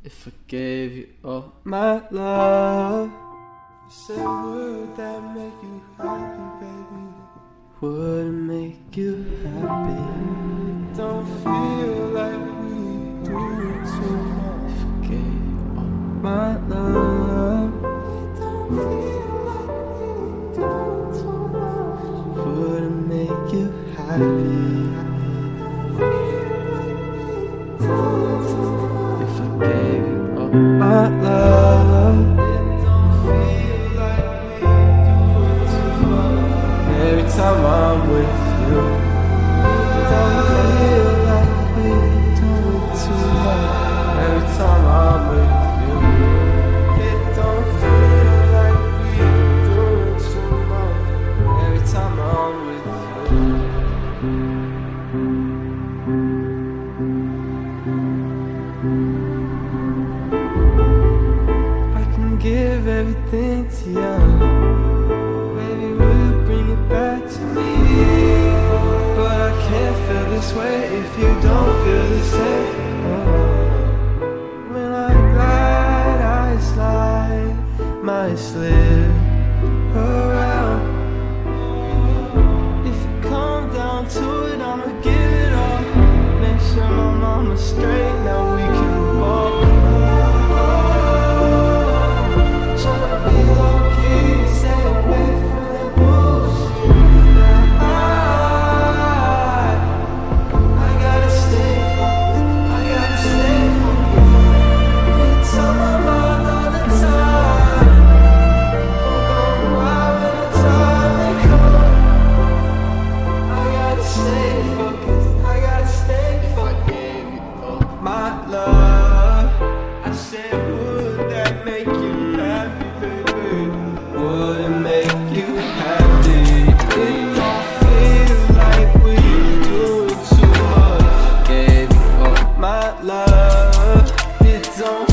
If I gave you all my love, Say, would that make you happy, baby? would it make you happy? Don't feel like we do too much. If I gave you all my love, Don't feel like we do too much. would it make you happy? If I gave you all my love, every time I'm with you, Don't feel like we do too much. every time I'm with you, It don't feel like we do too much. every time I'm with you. I can give everything to you, baby, will you bring it back to me? But I can't feel this way if you don't feel the same. When I glide, I slide, might slip around. If it come down to it, I'ma give it all. Make sure my mama's straight, now we can walk. Tryna be low-key, stay away from the bullshit. I gotta stay focused, I gotta stay focused. It's on my mind all the time. Don't cry when the time comes. I gotta stay focused, I gotta stay focused. My love, I said, would that make you happy, baby? Would it make you happy? It don't feel like we doing too much. Gave you all my love, it don't